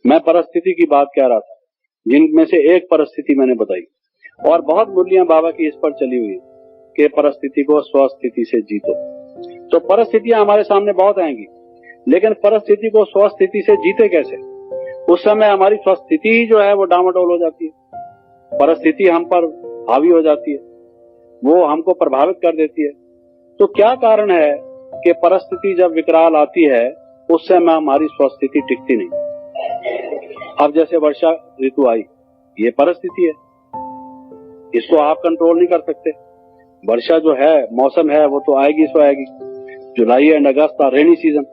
मैं परिस्थिति की बात कह रहा था, जिनमें से एक परिस्थिति मैंने बताई, और बहुत मुरलियां बाबा की इस पर चली हुई है कि परिस्थिति को स्वस्थिति से जीतो। तो परिस्थितियां हमारे सामने बहुत आएंगी, लेकिन परिस्थिति को स्वस्थिति से जीते कैसे? उस समय हमारी स्वस्थिति ही जो है वो डामाडोल हो जाती है, परिस्थिति हम पर हावी हो जाती है, वो हमको प्रभावित कर देती है। तो क्या कारण है कि परिस्थिति जब विकराल आती है उस समय हमारी स्वस्थिति टिकती नहीं। अब जैसे वर्षा ऋतु आई, ये परिस्थिति है, इसको आप कंट्रोल नहीं कर सकते। वर्षा जो है, मौसम है, वो तो आएगी सो आएगी। July and August are rainy season,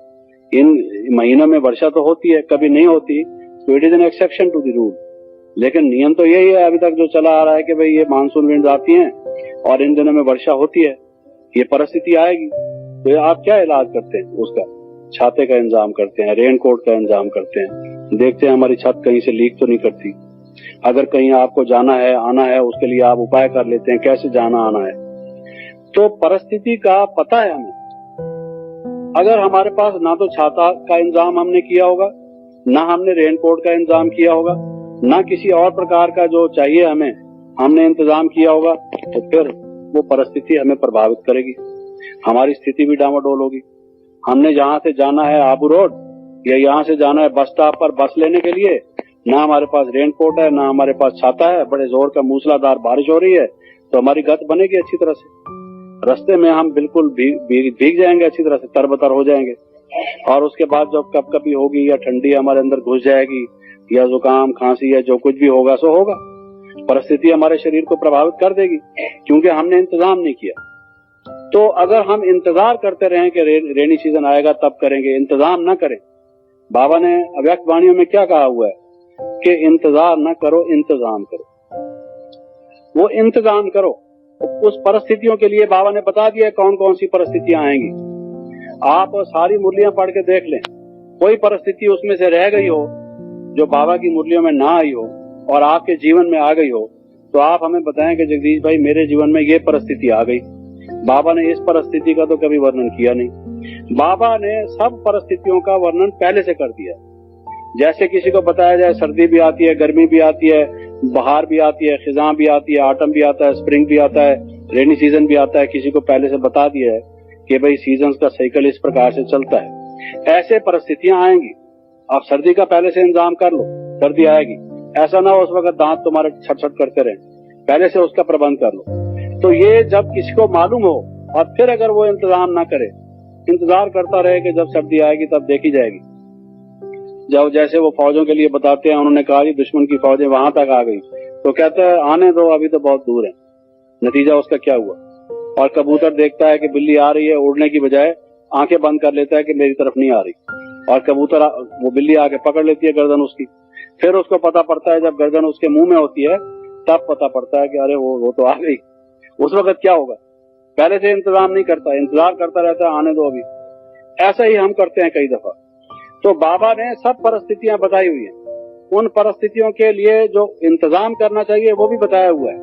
इन महीनों में वर्षा तो होती है, कभी नहीं होती, तो it is an exception to the rule. लेकिन नियम तो यही है अभी तक जो चला आ रहा है कि भाई ये मानसून विंड आती हैं और इन दिनों में वर्षा होती है, ये परिस्थिति आएगी। तो आप क्या इलाज करते हैं उसका? छाते का इंतजाम करते हैं, रेनकोट का इंतजाम करते हैं, देखते हैं हमारी छत कहीं से लीक तो नहीं करती। अगर कहीं आपको जाना है आना है, उसके लिए आप उपाय कर लेते हैं कैसे जाना आना है। तो परिस्थिति का पता है हमें। अगर हमारे पास ना तो छाता का इंतजाम हमने किया होगा, ना हमने रेनकोट का इंतजाम किया होगा, ना किसी और प्रकार का जो चाहिए हमें हमने इंतजाम किया होगा, तो फिर वो परिस्थिति हमें प्रभावित करेगी, हमारी स्थिति भी डामाडोल होगी। हमने जहां से जाना है आबू रोड या यहाँ से जाना है बस स्टॉप पर बस लेने के लिए, ना हमारे पास रेनकोट है, ना हमारे पास छाता है, बड़े जोर का मूसलाधार बारिश हो रही है, तो हमारी गत बनेगी अच्छी तरह से। रास्ते में हम बिल्कुल भीग जाएंगे, अच्छी तरह से तरबतर हो जाएंगे। और उसके बाद जब कपकपी होगी या ठंडी हमारे अंदर घुस जाएगी या जुकाम खांसी या जो कुछ भी होगा सो होगा, परिस्थिति हमारे शरीर को प्रभावित कर देगी, क्योंकि हमने इंतजाम नहीं किया। तो अगर हम इंतजार करते रहें कि रेनी सीजन आएगा तब करेंगे, इंतजाम ना करें। बाबा ने अव्यक्त वाणियों में क्या कहा हुआ है कि इंतजार ना करो, इंतजाम करो। वो इंतजाम करो। उस परिस्थितियों के लिए बाबा ने बता दिया कौन कौन सी परिस्थितियां आएंगी। आप सारी मुरलियां पढ़ के देख लें, कोई परिस्थिति उसमें से रह गई हो जो बाबा की मुरलियों में ना आई हो और आपके जीवन में आ गई हो, तो आप हमें बताएं कि जगदीश भाई मेरे जीवन में ये परिस्थिति आ गई। बाबा ने इस परिस्थिति का तो कभी वर्णन किया नहीं। बाबा ने सब परिस्थितियों का वर्णन पहले से कर दिया। जैसे किसी को बताया जाए सर्दी भी आती है, गर्मी भी आती है, बहार भी आती है, खिजां भी आती है, ऑटम भी आता है, स्प्रिंग भी आता है, रेनी सीजन भी आता है, किसी को पहले से बता दिया है कि भाई सीजन्स का साइकिल इस प्रकार से चलता है। ऐसे परिस्थितियां आएंगी। आप सर्दी का पहले से इंतजाम कर लो, सर्दी आएगी, ऐसा ना हो उस वक्त दांत तुम्हारे छटछट करते रहे, पहले से उसका प्रबंध कर लो। तो ये जब किसी को मालूम हो और फिर अगर वो इंतजाम ना करे, इंतजार करता रहे कि जब सर्दी आएगी तब देखी जाएगी। जब जैसे वो फौजों के लिए बताते हैं, उन्होंने कहा कि दुश्मन की फौजें वहां तक आ गई, तो कहते हैं आने दो, अभी तो बहुत दूर है। नतीजा उसका क्या हुआ? और कबूतर देखता है कि बिल्ली आ रही है, उड़ने की बजाय आंखें बंद कर लेता है कि मेरी तरफ नहीं आ रही, और कबूतर वो बिल्ली आके पकड़ लेती है गर्दन उसकी। फिर उसको पता पड़ता है, जब गर्दन उसके मुंह में होती है तब पता पड़ता है कि अरे वो तो आ गई। उस वक्त क्या होगा? पहले से इंतजाम नहीं करता, इंतजार करता रहता है, आने दो अभी। ऐसा ही हम करते हैं कई दफा। तो बाबा ने सब परिस्थितियां बताई हुई हैं, उन परिस्थितियों के लिए जो इंतजाम करना चाहिए वो भी बताया हुआ है।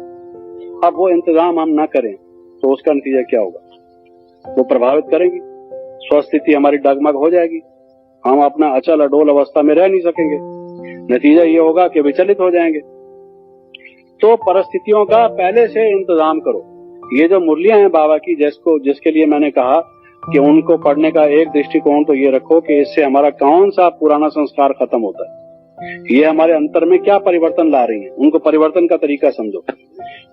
अब वो इंतजाम हम ना करें तो उसका नतीजा क्या होगा? वो प्रभावित करेंगी, स्वस्थिति हमारी डगमग हो जाएगी, हम अपना अचल अडोल अवस्था में रह नहीं सकेंगे। नतीजा ये होगा कि विचलित हो जाएंगे। तो परिस्थितियों का पहले से इंतजाम करो। ये जो मुरलियां हैं बाबा की, जिसके लिए मैंने कहा कि उनको पढ़ने का एक दृष्टिकोण तो ये रखो कि इससे हमारा कौन सा पुराना संस्कार खत्म होता है, ये हमारे अंतर में क्या परिवर्तन ला रही है, उनको परिवर्तन का तरीका समझो।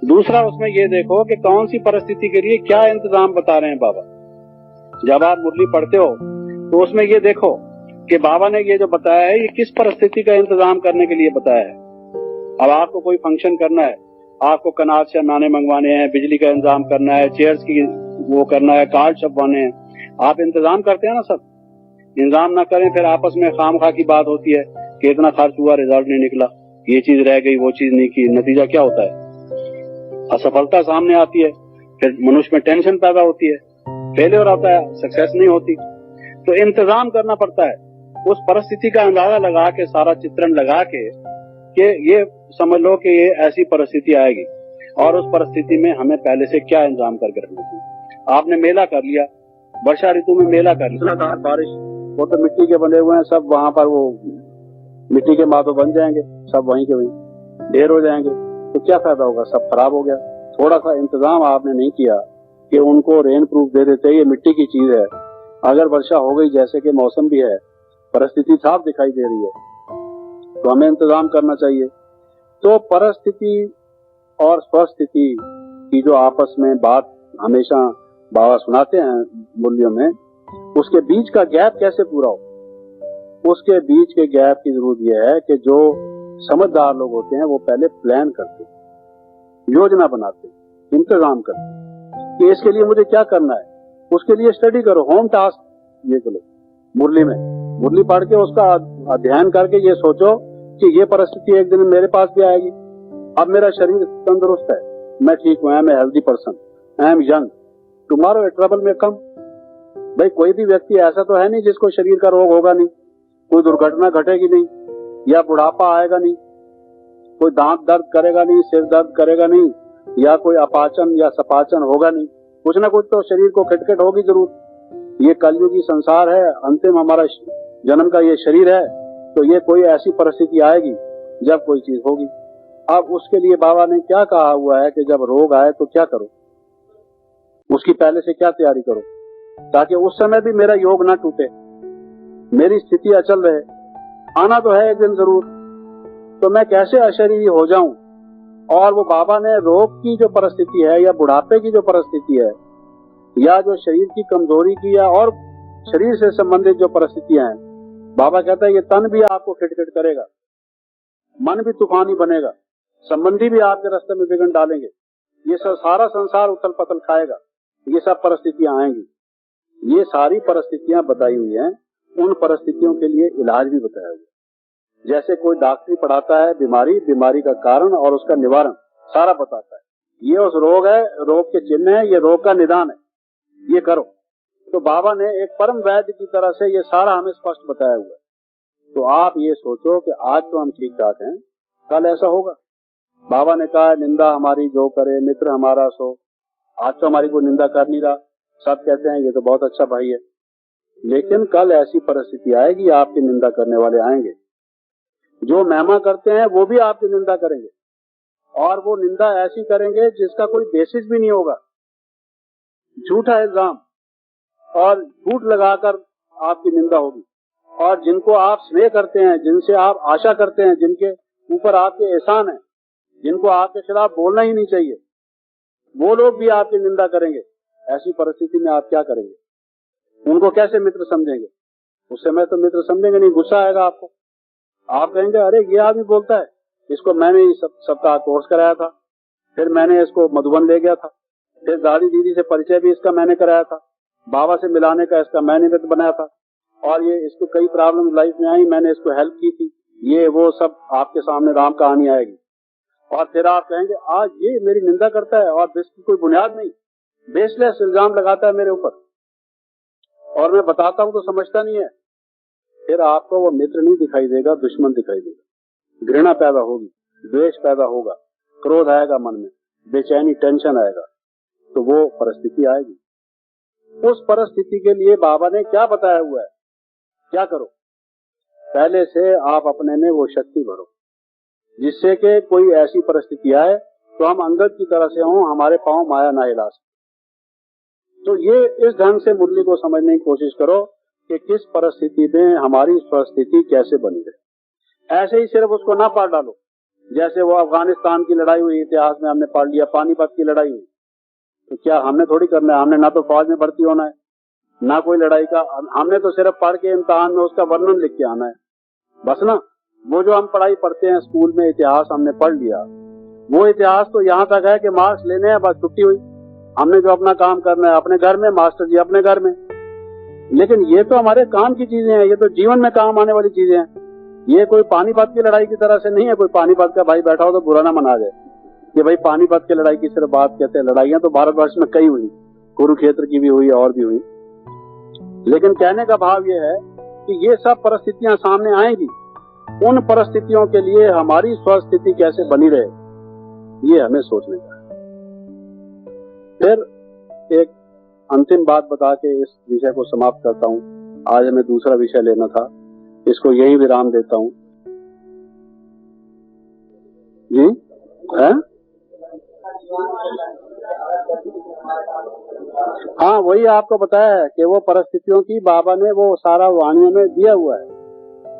दूसरा, उसमें ये देखो कि कौन सी परिस्थिति के लिए क्या इंतजाम बता रहे हैं बाबा। जब आप मुरली पढ़ते हो तो उसमें ये देखो कि बाबा ने ये जो बताया है ये किस परिस्थिति का इंतजाम करने के लिए बताया है। अब आपको कोई फंक्शन करना है, आपको कनात से नाने मंगवाने हैं, बिजली का इंतजाम करना है, चेयर्स की वो करना है, कार्ड छपवाने हैं, आप इंतजाम करते हैं ना। सब इंतजाम ना करें फिर आपस में खामखा की बात होती है कि इतना खर्च हुआ, रिजल्ट नहीं निकला, ये चीज रह गई, वो चीज नहीं की। नतीजा क्या होता है? असफलता सामने आती है, फिर मनुष्य में टेंशन पैदा होती है, फेलियर आता है, सक्सेस नहीं होती। तो इंतजाम करना पड़ता है, उस परिस्थिति का अंदाजा लगा के, सारा चित्रण लगा के कि ये समझ लो कि ये ऐसी परिस्थिति आएगी और उस परिस्थिति में हमें पहले से क्या इंतजाम करके रखना चाहिए। आपने मेला कर लिया, वर्षा ऋतु में मेला कर लिया, बारिश, वो तो मिट्टी के बने हुए हैं सब, वहां पर वो मिट्टी के माधो बन जाएंगे, सब वहीं के वहीं ढेर हो जाएंगे, तो क्या फायदा होगा, सब खराब हो गया। थोड़ा सा इंतजाम आपने नहीं किया कि उनको रेन प्रूफ दे देते, ये मिट्टी की चीज है, अगर वर्षा हो गई, जैसे कि मौसम भी है, परिस्थिति साफ दिखाई दे रही है, तो हमें इंतजाम करना चाहिए। तो परिस्थिति और स्वस्थिति की जो आपस में बात हमेशा बाबा सुनाते हैं मूल्यों में, उसके बीच का गैप कैसे पूरा हो, उसके बीच के गैप की जरूरत यह है कि जो समझदार लोग होते हैं वो पहले प्लान करते, योजना बनाते, इंतजाम करते कि इसके लिए मुझे क्या करना है, उसके लिए स्टडी करो, होम टास्क ये करो। मुरली में मुरली पढ़ के उसका अध्ययन करके ये सोचो कि ये परिस्थिति एक दिन मेरे पास भी आएगी। अब मेरा शरीर तंदुरुस्त है, मैं ठीक हूं, I am a healthy person, I am young, tomorrow trouble may come. भाई कोई भी व्यक्ति ऐसा तो है नहीं जिसको शरीर का रोग होगा नहीं, कोई दुर्घटना घटेगी नहीं, या बुढ़ापा आएगा नहीं, कोई दांत दर्द करेगा नहीं, सिर दर्द करेगा नहीं, या कोई अपाचन या सपाचन होगा नहीं, कुछ ना कुछ तो शरीर को खटखट होगी जरूर। ये कलयुगी संसार है, अंतिम हमारा जन्म का ये शरीर है, तो ये कोई ऐसी परिस्थिति आएगी जब कोई चीज होगी। अब उसके लिए बाबा ने क्या कहा हुआ है कि जब रोग आए तो क्या करो, उसकी पहले से क्या तैयारी करो, ताकि उस समय भी मेरा योग ना टूटे, मेरी स्थिति अचल रहे। आना तो है एक दिन जरूर, तो मैं कैसे अशरीरी हो जाऊं। और वो बाबा ने रोग की जो परिस्थिति है, या बुढ़ापे की जो परिस्थिति है, या जो शरीर की कमजोरी की, या और शरीर से संबंधित जो परिस्थितियां हैं, बाबा कहता है ये तन भी आपको खिटखिट करेगा, मन भी तूफानी बनेगा, संबंधी भी आपके रास्ते में विघ्न डालेंगे, ये सब सारा संसार उथल पथल खाएगा, ये सब परिस्थितियां आएंगी। ये सारी परिस्थितियां बताई हुई हैं, उन परिस्थितियों के लिए इलाज भी बताया हुआ है। जैसे कोई डॉक्टरी पढ़ाता है, बीमारी का कारण और उसका निवारण सारा बताता है, ये उस रोग है, रोग के चिन्ह है, ये रोग का निदान है, ये करो। तो बाबा ने एक परम वैद्य की तरह से ये सारा हमें स्पष्ट बताया हुआ है। तो आप ये सोचो कि आज तो हम ठीक ठाक हैं, कल ऐसा होगा। बाबा ने कहा निंदा हमारी जो करे मित्र हमारा सो। आज तो हमारी कोई निंदा कर नहीं रहा, सब कहते हैं ये तो बहुत अच्छा भाई है, लेकिन कल ऐसी परिस्थिति आएगी, आपकी निंदा करने वाले आएंगे, जो महिमा करते हैं वो भी आपकी निंदा करेंगे, और वो निंदा ऐसी करेंगे जिसका कोई बेसिस भी नहीं होगा, झूठा इल्जाम और झूठ लगाकर आपकी निंदा होगी। और जिनको आप स्नेह करते हैं, जिनसे आप आशा करते हैं, जिनके ऊपर आपके एहसान है, जिनको आपके खिलाफ बोलना ही नहीं चाहिए, वो लोग भी आपकी निंदा करेंगे। ऐसी परिस्थिति में आप क्या करेंगे, उनको कैसे मित्र समझेंगे? उस समय तो मित्र समझेंगे नहीं, गुस्सा आएगा आपको, आप कहेंगे अरे ये आदमी बोलता है, इसको मैंने सप्ताह कोर्स कराया था, फिर मैंने इसको मधुबन ले गया था, फिर दादी दीदी से परिचय भी इसका मैंने कराया था, बाबा से मिलाने का इसका मैंने निमित्त बनाया था, और ये इसको कई प्रॉब्लम लाइफ में आई, मैंने इसको हेल्प की थी, ये वो सब आपके सामने राम कहानी आएगी। और फिर आप कहेंगे आज ये मेरी निंदा करता है और इसकी कोई बुनियाद नहीं, बेसलेस इल्जाम लगाता है मेरे ऊपर, और मैं बताता हूं तो समझता नहीं है। फिर आपको वो मित्र नहीं दिखाई देगा, दुश्मन दिखाई देगा, घृणा पैदा होगी, द्वेष पैदा होगा, क्रोध आएगा मन में, बेचैनी टेंशन आएगा, तो वो परिस्थिति आएगी। उस परिस्थिति के लिए बाबा ने क्या बताया हुआ है, क्या करो, पहले से आप अपने में वो शक्ति भरो, जिससे कि कोई ऐसी परिस्थिति आए तो हम अंगद की तरह से हों, हमारे पांव माया ना हिला सके। तो ये इस ढंग से मुरली को समझने की कोशिश करो कि किस परिस्थिति में हमारी स्वस्थिति कैसे बनी रहे। ऐसे ही सिर्फ उसको ना पढ़ डालो, जैसे वो अफगानिस्तान की लड़ाई हुई, इतिहास में हमने पढ़ लिया, पानीपत की लड़ाई हुई, तो क्या हमने थोड़ी करना है, हमने ना तो फौज में भर्ती होना है, ना कोई लड़ाई का, हमने तो सिर्फ पढ़ के इम्तिहान में उसका वर्णन लिख के आना है बस ना। वो जो हम पढ़ाई पढ़ते हैं स्कूल में, इतिहास हमने पढ़ लिया, वो इतिहास तो यहाँ तक है कि मार्क्स लेने हैं, बस छुट्टी हुई, हमने जो अपना काम करना है अपने घर में, मास्टर जी अपने घर में। लेकिन ये तो हमारे काम की चीजें हैं, ये तो जीवन में काम आने वाली चीजें हैं, ये कोई पानीपत की लड़ाई की तरह से नहीं है। कोई पानीपत का भाई बैठा हो तो बुरा ना मना जाए कि भाई पानीपत की लड़ाई की सिर्फ बात कहते हैं, लड़ाइयां तो भारतवर्ष में कई हुई, कुरुक्षेत्र की भी हुई और भी हुई। लेकिन कहने का भाव ये है कि ये सब परिस्थितियां सामने आएंगी, उन परिस्थितियों के लिए हमारी स्वस्थिति कैसे बनी रहे, ये हमें सोचने का है। फिर एक अंतिम बात बता के इस विषय को समाप्त करता हूँ। आज हमें दूसरा विषय लेना था, इसको यही विराम देता हूँ। हाँ, वही आपको बताया है कि वो परिस्थितियों की बाबा ने वो सारा वाणियों में दिया हुआ है।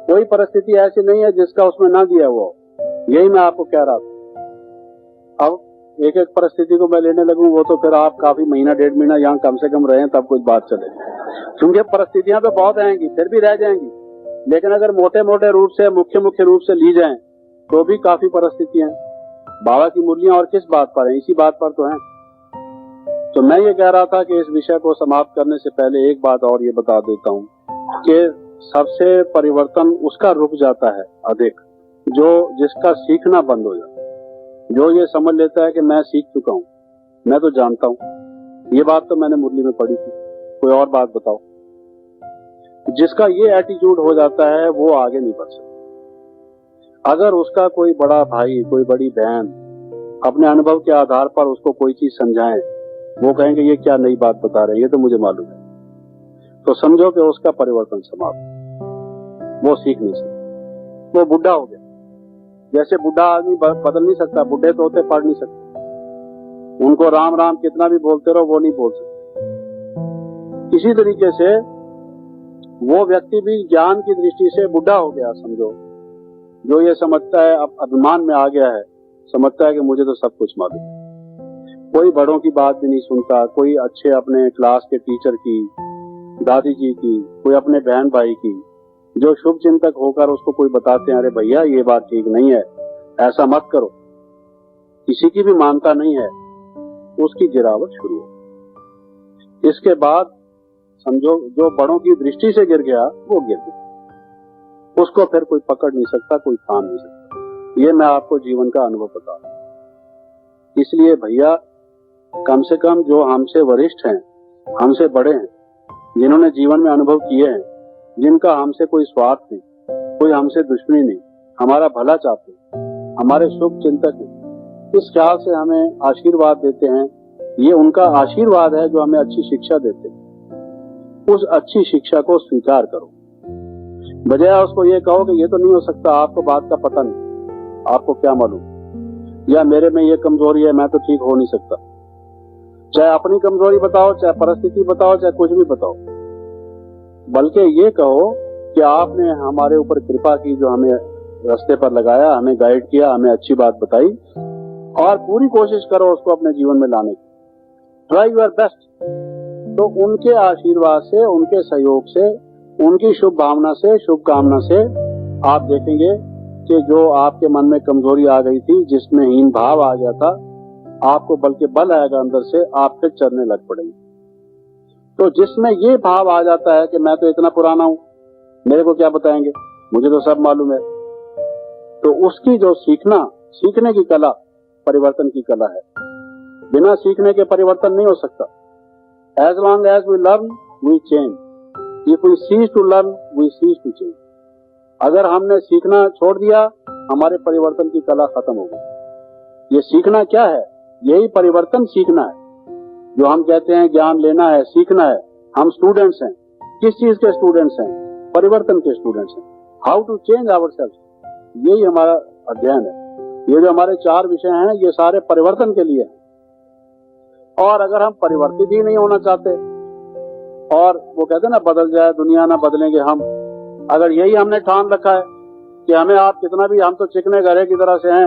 कोई परिस्थिति ऐसी नहीं है जिसका उसमें ना दिया हुआ हो। यही मैं आपको कह रहा था। अब एक एक परिस्थिति को मैं लेने लगूं वो तो फिर आप काफी महीना डेढ़ महीना यहाँ कम से कम रहे तब कुछ बात चले, क्योंकि परिस्थितियां तो बहुत आएंगी फिर भी रह जाएंगी, लेकिन अगर मोटे मोटे रूप से मुख्य रूप से ली जाएं तो भी काफी परिस्थितियां। बाबा की मुरलियां और किस बात पर है, इसी बात पर तो है। तो मैं ये कह रहा था कि इस विषय को समाप्त करने से पहले एक बात और ये बता देता हूँ कि सबसे परिवर्तन उसका रुक जाता है अधिक जो जिसका सीखना बंद हो जाता है, जो ये समझ लेता है कि मैं सीख चुका हूँ, मैं तो जानता हूँ। ये बात तो मैंने मुरली में पढ़ी थी। कोई और बात बताओ। जिसका ये एटीट्यूड हो जाता है वो आगे नहीं बढ़ सकता। अगर उसका कोई बड़ा भाई कोई बड़ी बहन अपने अनुभव के आधार पर उसको कोई चीज समझाए, वो कहेंगे ये क्या नई बात बता रहे हैं, ये तो मुझे मालूम है, तो समझो कि उसका परिवर्तन समाप्त, वो सीख नहीं सकता, वो बुढ़ा हो गया। जैसे बुढ़ा आदमी बदल नहीं सकता, बुढ़े तो होते पढ़ नहीं सकते, उनको राम राम कितना भी बोलते रहो वो नहीं बोल सकते। इसी तरीके से वो व्यक्ति भी ज्ञान की दृष्टि से बुढ़ा हो गया समझो, जो ये समझता है, अब अभिमान में आ गया है, समझता है कि मुझे तो सब कुछ मालूम है, कोई बड़ों की बात भी नहीं सुनता, कोई अच्छे अपने क्लास के टीचर की, दादी जी की, कोई अपने बहन भाई की, जो शुभ चिंतक होकर उसको कोई बताते हैं अरे भैया ये बात ठीक नहीं है, ऐसा मत करो, किसी की भी मानता नहीं है, उसकी गिरावट शुरू हो। इसके बाद समझो जो बड़ों की दृष्टि से गिर गया वो गिर गया, उसको फिर कोई पकड़ नहीं सकता, कोई थाम नहीं सकता। ये मैं आपको जीवन का अनुभव बता रहा हूं। इसलिए भैया कम से कम जो हमसे वरिष्ठ हैं, हमसे बड़े हैं, जिन्होंने जीवन में अनुभव किए हैं, जिनका हमसे कोई स्वार्थ नहीं, कोई हमसे दुश्मनी नहीं, हमारा भला चाहते हैं, हमारे शुभ चिंतक हैं, इस ख्याल से हमें आशीर्वाद देते हैं, ये उनका आशीर्वाद है जो हमें अच्छी शिक्षा देते हैं। उस अच्छी शिक्षा को स्वीकार करो, बजाय उसको ये कहो कि ये तो नहीं हो सकता, आपको बात का पता नहीं, आपको क्या मालूम, या मेरे में ये कमजोरी है मैं तो ठीक हो नहीं सकता। चाहे अपनी कमजोरी बताओ, चाहे परिस्थिति बताओ, चाहे कुछ भी बताओ, बल्कि ये कहो कि आपने हमारे ऊपर कृपा की, जो हमें रास्ते पर लगाया, हमें गाइड किया, हमें अच्छी बात बताई, और पूरी कोशिश करो उसको अपने जीवन में लाने की। Try your best. तो उनके आशीर्वाद से, उनके सहयोग से, उनकी शुभ भावना से, शुभकामना से आप देखेंगे कि जो आपके मन में कमजोरी आ गई थी, जिसमें हीन भाव आ गया था, आपको बल्कि बल आएगा अंदर से, आप फिर चलने लग पड़ेंगे। तो जिसमें ये भाव आ जाता है कि मैं तो इतना पुराना हूं, मेरे को क्या बताएंगे, मुझे तो सब मालूम है, तो उसकी जो सीखने की कला परिवर्तन की कला है। बिना सीखने के परिवर्तन नहीं हो सकता। As long as we learn we change, if we cease to learn we cease to change. अगर हमने सीखना छोड़ दिया, हमारे परिवर्तन की कला खत्म हो गई। ये सीखना क्या है? यही परिवर्तन सीखना है, जो हम कहते हैं ज्ञान लेना है, सीखना है। हम स्टूडेंट्स हैं। किस चीज के स्टूडेंट्स हैं? परिवर्तन के स्टूडेंट्स हैं। हाउ टू चेंज आवरसेल्व्स, यही हमारा अध्ययन है। ये जो हमारे 4 विषय हैं, ये सारे परिवर्तन के लिए हैं। और अगर हम परिवर्तित ही नहीं होना चाहते, और वो कहते हैं ना, बदल जाए दुनिया ना बदलेंगे हम, अगर यही हमने ठान रखा है कि हमें आप कितना भी, हम तो चिकने गहरे की तरह से हैं,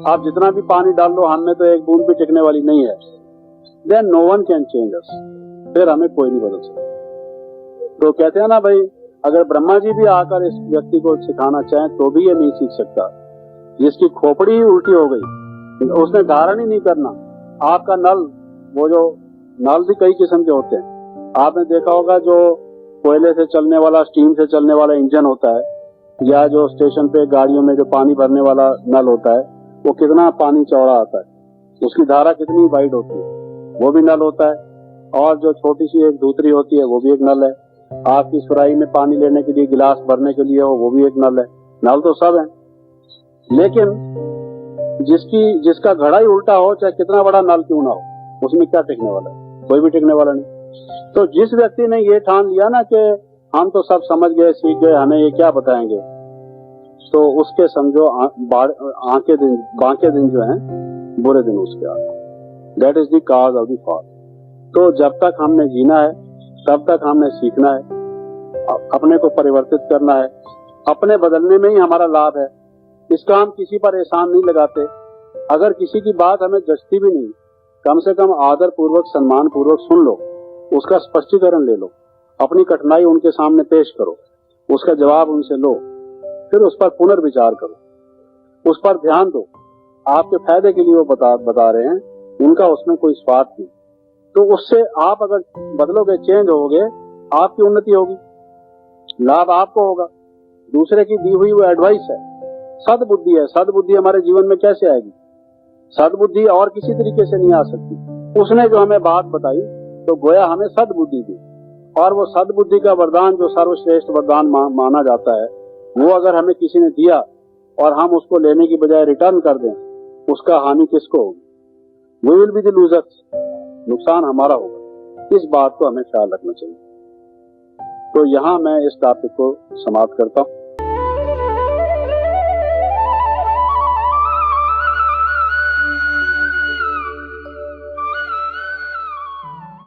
आप जितना भी पानी डाल लो हम में तो एक बूंद भी टिकने वाली नहीं है, then no one can change us, फिर हमें कोई नहीं बदल सकता। तो कहते हैं ना भाई, अगर ब्रह्मा जी भी आकर इस व्यक्ति को सिखाना चाहें तो भी ये नहीं सीख सकता। जिसकी खोपड़ी ही उल्टी हो गई, उसने धारण ही नहीं करना। आपका नल, वो जो नल भी कई किस्म के होते हैं, आपने देखा होगा, जो कोयले से चलने वाला, स्टीम से चलने वाला इंजन होता है, या जो स्टेशन पे गाड़ियों में जो पानी भरने वाला नल होता है, वो कितना पानी चौड़ा आता है, उसकी धारा कितनी वाइड होती है, वो भी नल होता है। और जो छोटी सी एक धूतरी होती है, वो भी एक नल है। आपकी सुराही में पानी लेने के लिए, गिलास भरने के लिए हो, वो भी एक नल है। नल तो सब है, लेकिन जिसका घड़ा ही उल्टा हो, चाहे कितना बड़ा नल क्यों ना हो, उसमें क्या टिकने वाला है? कोई भी टिकने वाला नहीं। तो जिस व्यक्ति ने ये ठान लिया ना कि हम तो सब समझ गए, सीख गए, हमें ये क्या बताएंगे, तो उसके समझो बांके दिन जो हैं, बुरे दिन उसके आते। That is the cause of the fall. तो जब तक हमने जीना है तब तक हमने सीखना है, अपने को परिवर्तित करना है। अपने बदलने में ही हमारा लाभ है। इसका हम किसी पर एहसान नहीं लगाते। अगर किसी की बात हमें जचती भी नहीं, कम से कम आदर पूर्वक सम्मान पूर्वक सुन लो, उसका स्पष्टीकरण ले लो, अपनी कठिनाई उनके सामने पेश करो, उसका जवाब उनसे लो, फिर उस पर पुनर्विचार करो, उस पर ध्यान दो। आपके फायदे के लिए वो बता रहे हैं, उनका उसमें कोई स्वार्थ नहीं। तो उससे आप अगर बदलोगे, चेंज होगे, आपकी उन्नति होगी, लाभ आपको होगा। दूसरे की दी हुई वो एडवाइस है, सद्बुद्धि है। सद्बुद्धि हमारे जीवन में कैसे आएगी? सद्बुद्धि और किसी तरीके से नहीं आ सकती। उसने जो हमें बात बताई तो गोया हमें सद्बुद्धि दी, और वो सद्बुद्धि का वरदान जो सर्वश्रेष्ठ वरदान माना जाता है, वो अगर हमें किसी ने दिया और हम उसको लेने की बजाय रिटर्न कर दें, उसका हानि किसको होगी? We will be the losers. नुकसान हमारा होगा। इस बात को हमें ख्याल रखना चाहिए। तो यहाँ मैं इस टॉपिक को समाप्त करता हूँ।